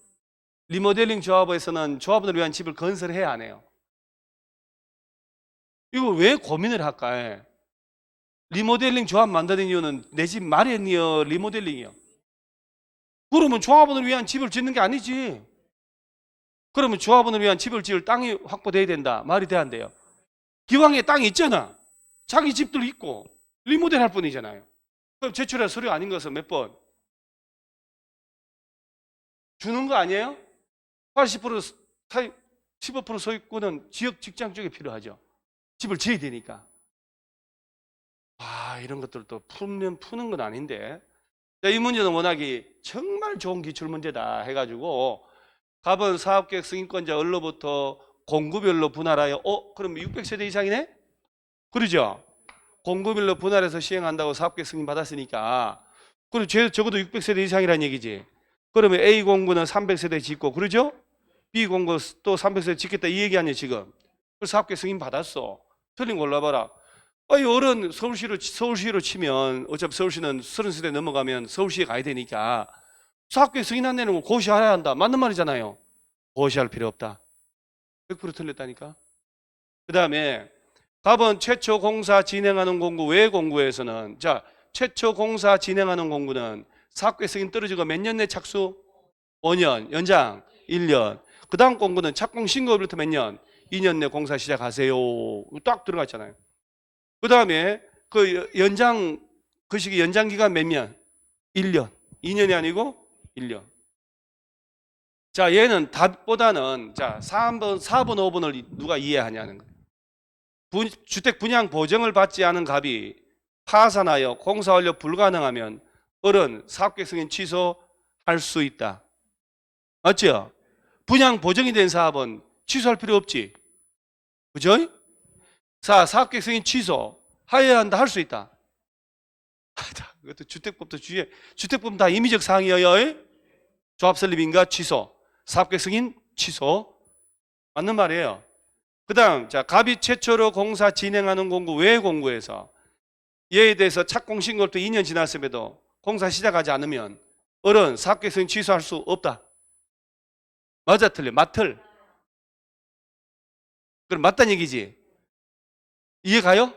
리모델링 조합에서는 조합원을 위한 집을 건설해야 하네요. 이거 왜 고민을 할까? 리모델링 조합 만드는 이유는 내 집 마련이요, 리모델링이요. 그러면 조합원을 위한 집을 짓는 게 아니지. 그러면 조합원을 위한 집을 지을 땅이 확보돼야 된다. 말이 돼야 안 돼요? 기왕에 땅이 있잖아. 자기 집들 있고 리모델 할 뿐이잖아요. 그럼 제출할 서류 아닌 것은 몇 번? 주는 거 아니에요? 80% 15% 소유권은 지역 직장 쪽에 필요하죠. 집을 지어야 되니까. 아, 이런 것들도 풀면 푸는 건 아닌데. 이 문제는 워낙에 정말 좋은 기출 문제다 해가지고 갑은 사업계획 승인권자 얼로부터 공구별로 분할하여 그럼 600세대 이상이네? 그러죠? 공구별로 분할해서 시행한다고 사업계획 승인 받았으니까 그럼 적어도 600세대 이상이란 얘기지. 그러면 A 공구는 300세대 짓고 그러죠? B 공구 또 300세대 짓겠다 이 얘기 아니에요 지금. 그래서 사업계획 승인 받았어. 틀린 거 골라봐라. 어른 서울시로 치면 어차피 서울시는 30세대 넘어가면 서울시에 가야 되니까 사업계획 승인 안 내는 거 고시해야 한다. 맞는 말이잖아요. 고시할 필요 없다. 100% 틀렸다니까. 그 다음에 답은 최초 공사 진행하는 공구 외 공구에서는 자 최초 공사 진행하는 공구는 사업계획 승인 떨어지고 몇 년 내 착수? 5년 연장 1년. 그 다음 공구는 착공 신고부터 몇 년? 2년 내 공사 시작하세요. 딱 들어가 있잖아요. 그 다음에 그 연장 그 시기 연장 기간 몇 년? 1년. 2년이 아니고 1년. 자, 얘는 답보다는 자 3번, 4번, 5번을 누가 이해하냐는 거예요. 주택 분양 보증을 받지 않은 갑이 파산하여 공사 완료 불가능하면 어른 사업계획 승인 취소할 수 있다. 맞죠? 분양 보증이 된 사업은 취소할 필요 없지. 그죠? 사업계획 승인 취소 하여야 한다 할 수 있다. 이것도 주택법도 주택법은 다 임의적 사항이에요. 조합 설립인가 취소, 사업계획 승인 취소 맞는 말이에요. 그 다음 자 갑이 최초로 공사 진행하는 공구 외 공구에서 얘에 대해서 착공 신고부터 2년 지났음에도 공사 시작하지 않으면 어른 사업계획 승인 취소할 수 없다. 맞아 틀려? 맞틀? 그럼 맞다는 얘기지? 이해 가요?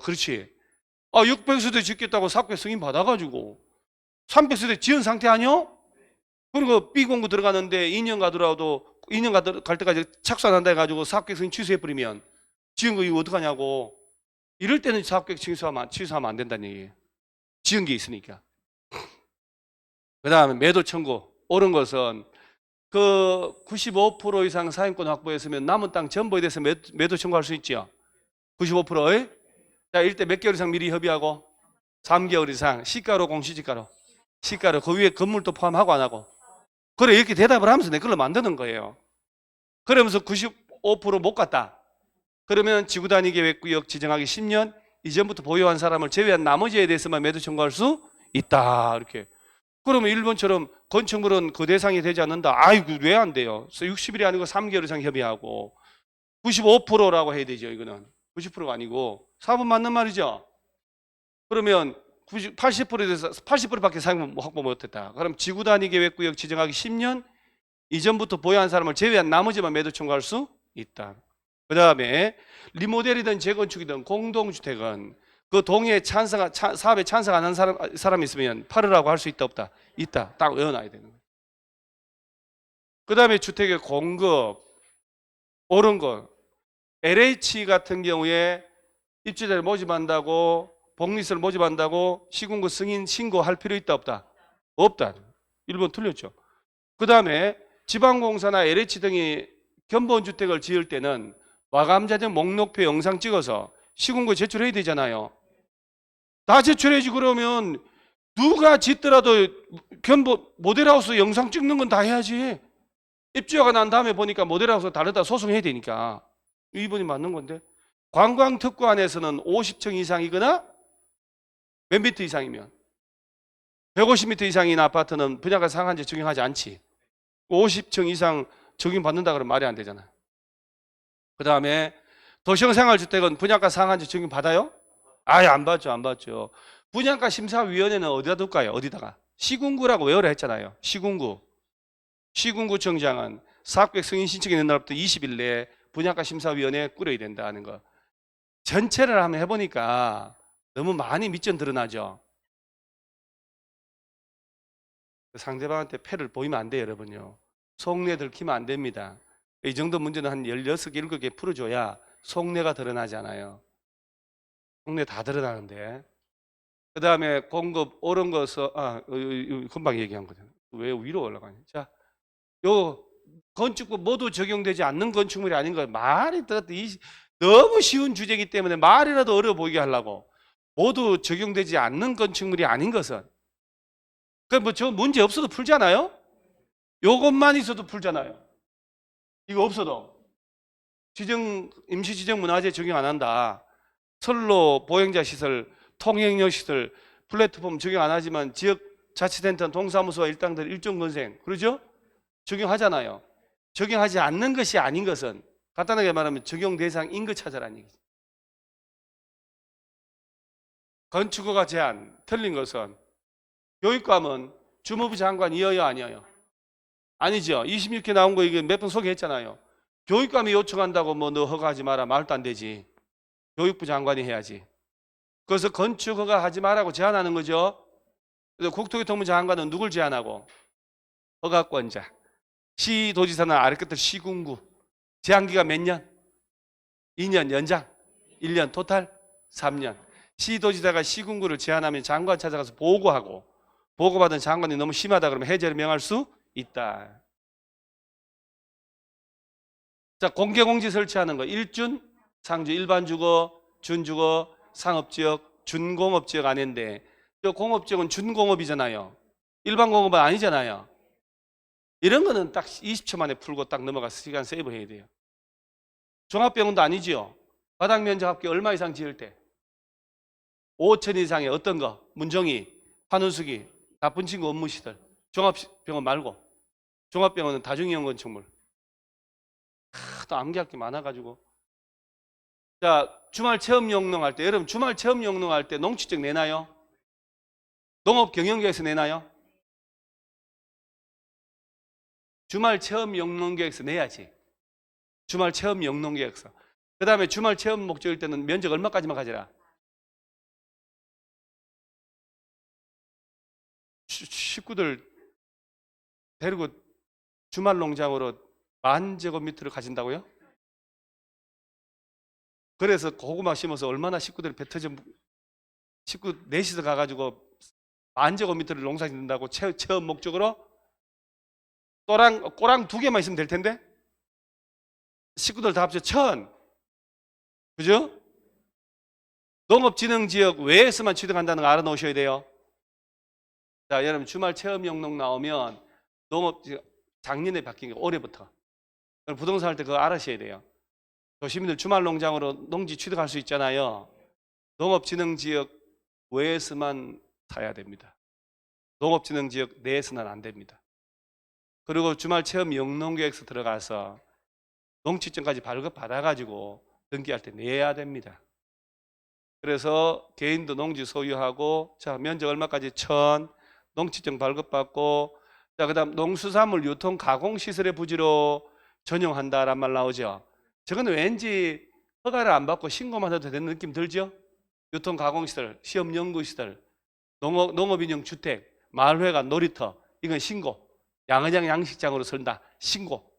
그렇지. 600세대 짓겠다고 사업계획 승인 받아가지고 300세대 지은 상태 아니요? 그리고 B 공구 들어가는데 2년 가더라도 2년 갈 때까지 착수 안 한다 해가지고 사업계획 승인 취소해버리면 지은 거 이거 어떡하냐고. 이럴 때는 사업계획 취소하면 안 된다는 얘기예요. 지은 게 있으니까. 그 다음에 매도 청구. 옳은 것은 그 95% 이상 사용권 확보했으면 남은 땅 전부에 대해서 매도 청구할 수 있죠. 95%에 자, 일대 몇 개월 이상 미리 협의하고 3개월 이상 시가로 공시지가로 시가로 그 위에 건물도 포함하고 안 하고 그래 이렇게 대답을 하면서 내 걸로 만드는 거예요. 그러면서 95% 못 갔다. 그러면 지구단위 계획구역 지정하기 10년 이전부터 보유한 사람을 제외한 나머지에 대해서만 매도 청구할 수 있다. 이렇게. 그러면 일본처럼 건축물은 그 대상이 되지 않는다. 아이고 왜 안 돼요? 60일이 아니고 3개월 이상 협의하고 95%라고 해야 되죠. 이거는 90%가 아니고 4번 맞는 말이죠. 그러면 80%에 대해서 80%밖에 사용 확보 못했다. 그럼 지구단위 계획구역 지정하기 10년 이전부터 보유한 사람을 제외한 나머지만 매도 청구할 수 있다. 그 다음에 리모델이든 재건축이든 공동주택은 그 동의에 사업에 찬성 안 하는 사람이 있으면 팔으라고 할 수 있다 없다? 있다. 딱 외워놔야 되는 거예요. 그 다음에 주택의 공급, 옳은 거. LH 같은 경우에 입주자를 모집한다고, 복리스를 모집한다고 시군구 승인 신고할 필요 있다 없다? 없다. 1번 틀렸죠. 그 다음에 지방공사나 LH 등이 견본주택을 지을 때는 마감자재 목록표 영상 찍어서 시군구에 제출해야 되잖아요. 다 제출해야지. 그러면 누가 짓더라도 견본 모델하우스 영상 찍는 건 다 해야지. 입주자가 난 다음에 보니까 모델하우스 다르다 소송해야 되니까. 2번이 맞는 건데. 관광특구 안에서는 50층 이상이거나 몇 미터 이상이면 150m 이상인 아파트는 분양가 상한제 적용하지 않지. 50층 이상 적용받는다 그러면 말이 안 되잖아. 그 다음에 도시형생활주택은 분양가 상한제 적용받아요? 아예 안 받죠. 안 받죠. 분양가 심사위원회는 어디다 둘까요? 어디다가? 시군구라고 외우라 했잖아요. 시군구. 시군구청장은 사업계획 승인 신청이 있는 날부터 20일 내에 분양가 심사위원회 꾸려야 된다는 거. 전체를 한번 해보니까 너무 많이 밑전 드러나죠. 상대방한테 패를 보이면 안 돼요, 여러분요. 속내 들키면 안 됩니다. 이 정도 문제는 한 16개, 7개 풀어줘야 속내가 드러나잖아요. 속내 다 드러나는데. 그 다음에 공급 옳은 것은, 금방 얘기한 거잖아요. 왜 위로 올라가냐. 자, 요 건축법 모두 적용되지 않는 건축물이 아닌 거 말이 들었더니 너무 쉬운 주제이기 때문에 말이라도 어려워 보이게 하려고 모두 적용되지 않는 건축물이 아닌 것은 그 뭐 저 문제 없어도 풀잖아요. 요것만 있어도 풀잖아요. 이거 없어도 임시지정 문화재 적용 안 한다. 선로 보행자 시설, 통행료 시설, 플랫폼 적용 안 하지만 지역 자치센터, 동사무소와 일당들 일종 건생 그러죠? 적용하잖아요. 적용하지 않는 것이 아닌 것은 간단하게 말하면 적용 대상인 것 찾아라는 얘기죠. 건축허가 제한 틀린 것은 교육감은 주무부 장관이어요 아니어요? 아니죠. 26회 나온 거 이게 몇 번 소개했잖아요. 교육감이 요청한다고 뭐 너 허가하지 마라 말도 안 되지. 교육부 장관이 해야지. 그래서 건축허가 하지 말라고 제한하는 거죠. 그래서 국토교통부 장관은 누굴 제한하고? 허가권자. 시도지사는 아래 끝을 시군구. 제한기간 몇 년? 2년 연장. 1년 토탈 3년. 시도지사가 시군구를 제한하면 장관 찾아가서 보고하고 보고받은 장관이 너무 심하다 그러면 해제를 명할 수 있다. 자, 공개공지 설치하는 거. 일준, 상주, 일반주거, 준주거, 상업지역, 준공업지역 아닌데 저 공업지역은 준공업이잖아요. 일반공업은 아니잖아요. 이런 거는 딱 20초 만에 풀고 딱 넘어가서 시간 세이브 해야 돼요. 종합병원도 아니지요. 바닥 면적 합계 얼마 이상 지을 때? 5천 이상의 어떤 거? 문정이, 환우수기, 나쁜 친구 업무시설. 종합병원 말고. 종합병원은 다중이용 건축물. 또 암기할 게 많아가지고. 자, 주말 체험 영농 할 때, 여러분 주말 체험 영농 할 때 농취증 내나요? 농업 경영계획서 내나요? 주말 체험 영농계획서 내야지. 주말 체험 영농계획서. 그 다음에 주말 체험 목적일 때는 면적 얼마까지만 가져라? 식구들 데리고 주말 농장으로 10,000제곱미터를 가진다고요? 그래서 고구마 심어서 얼마나 식구들이 배 터져 식구 넷이서 가가지고 10,000제곱미터를 농사 짓는다고 체험 목적으로? 꼬랑 2개만 있으면 될 텐데? 식구들 다 합쳐 1,000. 그죠? 농업진흥지역 외에서만 취득한다는 거 알아놓으셔야 돼요. 자, 여러분 주말 체험 영농 나오면 농업 작년에 바뀐 게 올해부터. 부동산 할 때 그거 알아셔야 돼요. 시민들 주말 농장으로 농지 취득할 수 있잖아요. 농업진흥지역 외에서만 사야 됩니다. 농업진흥지역 내에서는 안 됩니다. 그리고 주말 체험 영농계획서 들어가서 농취증까지 발급받아가지고 등기할 때 내야 됩니다. 그래서 개인도 농지 소유하고 자 면적 얼마까지 1,000 농취증 발급받고 자 그다음 농수산물 유통 가공시설의 부지로 전용한다란 말 나오죠. 저거는 왠지 허가를 안 받고 신고만 해도 되는 느낌 들죠? 유통가공시설, 시험연구시설, 농업인용 주택, 마을회관, 놀이터, 이건 신고. 양의장 양식장으로 설다, 신고.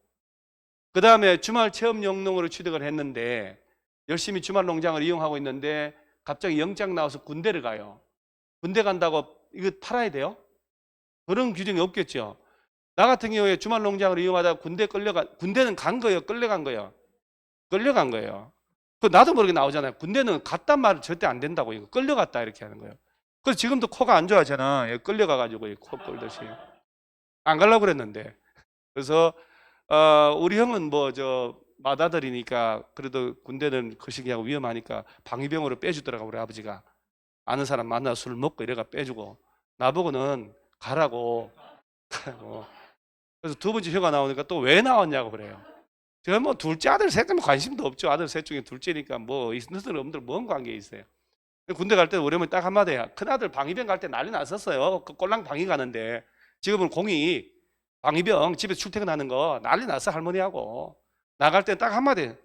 그 다음에 주말 체험 영농으로 취득을 했는데 열심히 주말 농장을 이용하고 있는데 갑자기 영장 나와서 군대를 가요. 군대 간다고 이거 팔아야 돼요? 그런 규정이 없겠죠. 나 같은 경우에 주말 농장을 이용하다가 군대는 간 거예요? 끌려간 거예요? 끌려간 거예요. 그 나도 모르게 나오잖아요. 군대는 갔단 말은 절대 안 된다고. 이거 끌려갔다 이렇게 하는 거예요. 그래서 지금도 코가 안 좋아하잖아. 끌려가가지고 코 꼴듯이. 안 가려고 그랬는데. 그래서 우리 형은 뭐 저 맏아들이니까 그래도 군대는 거시기하고 위험하니까 방위병으로 빼주더라고. 우리 아버지가 아는 사람 만나 술 먹고 이래가 빼주고, 나보고는 가라고. 그래서 두 번째 휴가 나오니까 또 왜 나왔냐고 그래요. 제가 뭐 둘째 아들 셋째면 관심도 없죠. 아들 셋 중에 둘째니까 뭐 있는 없는 뭔 관계 있어요. 군대 갈 때 우리 어머니 딱 한마디야. 큰아들 방위병 갈 때 난리 났었어요. 그 꼴랑 방위 가는데 지금은 공이 방위병 집에 출퇴근하는 거 난리 났어. 할머니하고 나갈 때 딱 한마디,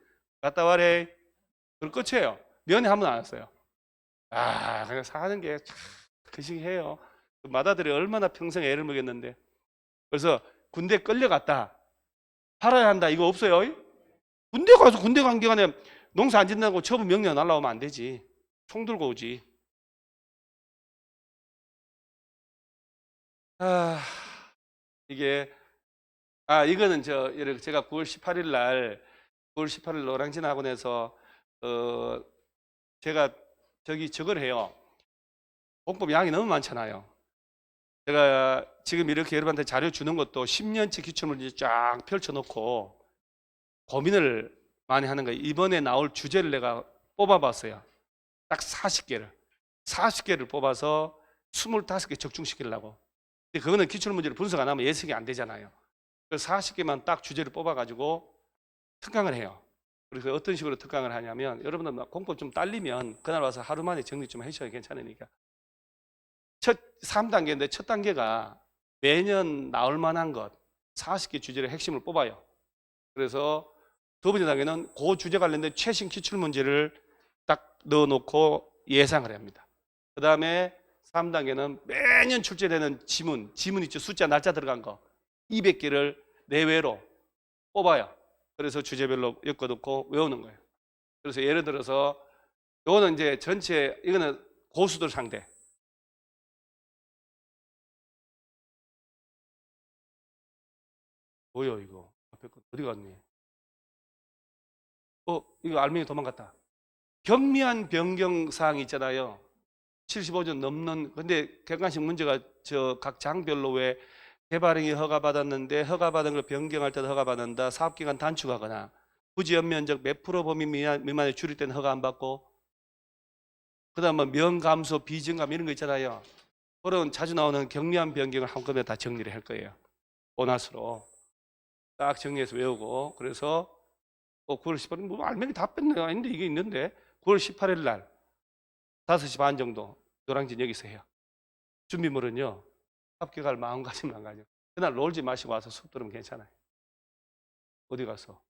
갔다 와래. 그걸 끝이에요. 면회 한 번 안 왔어요. 그냥 사는 게 참 그시기해요. 맏아들이 얼마나 평생 애를 먹였는데. 그래서 군대 끌려갔다, 팔아야 한다, 이거 없어요. 군대 가서 군대 간 기간에 농사 안 짓는다고 처분 명령 날라오면 안 되지. 총 들고 오지. 이게 이거는 제가 9월 18일 날 9월 18일 노량진 학원에서 제가 저걸 해요. 공법 양이 너무 많잖아요. 제가 지금 이렇게 여러분한테 자료 주는 것도 10년치 기출문제 쫙 펼쳐놓고 고민을 많이 하는 거예요. 이번에 나올 주제를 내가 뽑아봤어요. 딱 40개를 뽑아서 25개 적중시키려고. 근데 그거는 기출문제를 분석 안 하면 예측이 안 되잖아요. 그래서 40개만 딱 주제를 뽑아가지고 특강을 해요. 그래서 어떤 식으로 특강을 하냐면, 여러분들 공법 좀 딸리면 그날 와서 하루 만에 정리 좀 해주셔야 괜찮으니까. 3단계인데 첫 단계가 매년 나올 만한 것 40개 주제의 핵심을 뽑아요. 그래서 두 번째 단계는 그 주제 관련된 최신 기출 문제를 딱 넣어놓고 예상을 합니다. 그 다음에 3단계는 매년 출제되는 지문 있죠. 숫자 날짜 들어간 거 200개를 내외로 뽑아요. 그래서 주제별로 엮어놓고 외우는 거예요. 그래서 예를 들어서 이거는 이제 전체, 이거는 고수들 상대. 뭐요 이거? 앞에 거 어디 갔니? 이거 알맹이 도망갔다. 경미한 변경 사항이 있잖아요. 75점 넘는. 근데 객관식 문제가 각 장별로 왜 개발행위 허가받았는데 허가받은 걸 변경할 때도 허가받는다, 사업기간 단축하거나 부지연면적 몇 프로 범위 미만에 줄일 때는 허가 안 받고, 그 다음 뭐 면감소 비증감 이런 거 있잖아요. 그런 자주 나오는 경미한 변경을 한꺼번에 다 정리를 할 거예요. 보너스로 딱 정리해서 외우고. 그래서 9월 18일 뭐 알맹이 다 뺐네요. 아닌데 이게 있는데 9월 18일 날 5시 반 정도 노량진 여기서 해요. 준비물은요, 합격할 마음가짐을 안 가죠. 그날 놀지 마시고 와서 수업 들으면 괜찮아요. 어디 가서.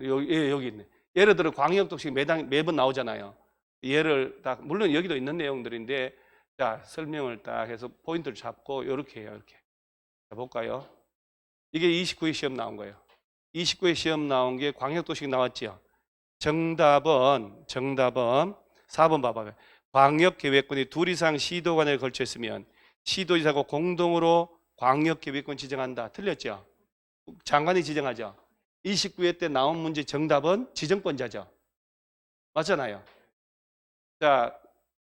여기 있네. 예를 들어 광역도시 매번 나오잖아요. 예를 딱, 물론 여기도 있는 내용들인데, 자, 설명을 딱 해서 포인트를 잡고 이렇게 해요. 이렇게. 자, 볼까요? 이게 29회 시험 나온 거예요. 29회 시험 나온 게 광역도시 나왔죠. 정답은 4번 봐봐요. 광역계획권이 둘 이상 시도관에 걸쳐 있으면 시도지사가 공동으로 광역계획권 지정한다. 틀렸죠? 장관이 지정하죠. 29회 때 나온 문제 정답은 지정권자죠. 맞잖아요. 자,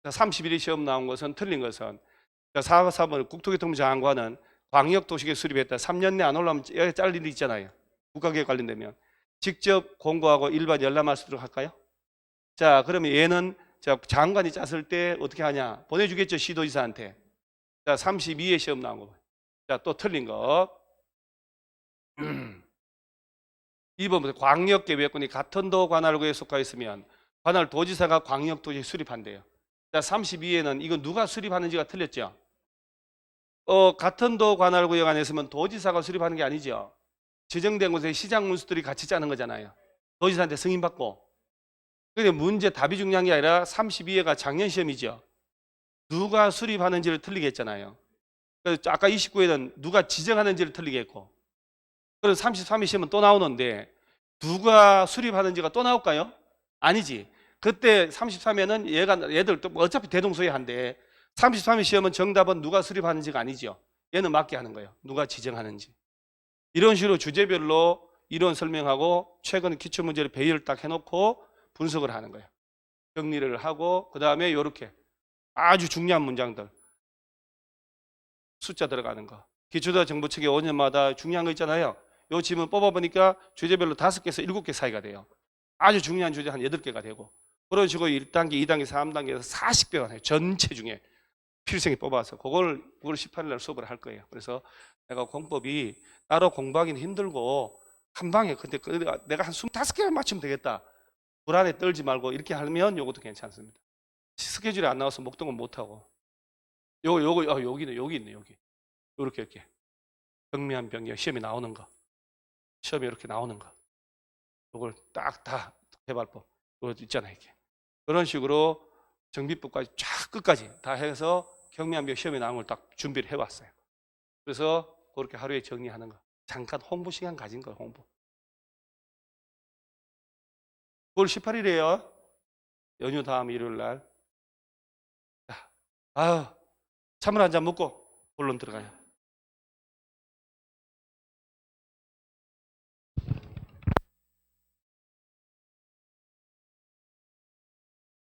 31회 시험 나온 것은 틀린 것은, 4번 국토교통부 장관은 광역도시계획 수립했다. 3년 내 안 올라오면 잘릴 일 있잖아요. 국가계획 관련되면 직접 공고하고 일반 열람할 수 있도록 할까요? 자, 그러면 얘는 장관이 짰을 때 어떻게 하냐? 보내주겠죠, 시도지사한테. 자, 32회 시험 나온 거. 자, 또 틀린 거. 2번부터 광역계획권이 같은 도 관할구에 속하여 있으면 관할 도지사가 광역도시 수립한대요. 자, 32회는 이거 누가 수립하는지가 틀렸죠? 같은 도 관할구역 안에 있으면 도지사가 수립하는 게 아니죠. 지정된 곳에 시장 문수들이 같이 짜는 거잖아요. 도지사한테 승인받고. 근데 문제 답이 중요한 게 아니라 32회가 작년 시험이죠. 누가 수립하는지를 틀리게 했잖아요. 그래서 아까 29회는 누가 지정하는지를 틀리게 했고. 그럼 33회 시험은 또 나오는데 누가 수립하는지가 또 나올까요? 아니지. 그때 33회는 얘들 또 어차피 대동소이한데 33회 시험은 정답은 누가 수립하는지가 아니죠. 얘는 맞게 하는 거예요. 누가 지정하는지. 이런 식으로 주제별로 이론 설명하고 최근 기출문제를 배열을 딱 해놓고 분석을 하는 거예요. 정리를 하고 그 다음에 이렇게 아주 중요한 문장들 숫자 들어가는 거. 기초자 정보체계 5년마다 중요한 거 있잖아요. 요 지문 뽑아보니까 주제별로 5개에서 7개 사이가 돼요. 아주 중요한 주제 한 8개가 되고 그런 식으로 1단계, 2단계, 3단계에서 40개가 돼요. 전체 중에 필생이 뽑아서 그걸 9월 18일 날 수업을 할 거예요. 그래서 내가 공법이 따로 공부하기는 힘들고 한 방에 근데 내가 한 25개만 맞추면 되겠다. 불안에 떨지 말고 이렇게 하면 요것도 괜찮습니다. 스케줄이 안 나와서 목동은 못 하고 여기는 여기 있네 여기 이렇게 경미한 변경 시험에 나오는 거 시험에 이렇게 나오는 거 이걸 딱 다 해발법 이거 있잖아요 이렇게 그런 식으로 정비법까지 쫙 끝까지 다 해서 경미한 변경 시험에 나온 걸 딱 준비를 해왔어요. 그래서 그렇게 하루에 정리하는 거 잠깐 홍보 시간 가진 거 홍보 9월 18일이에요. 연휴 다음 일요일 날. 자, 아유, 찬물 한 잔 먹고 본론 들어가요.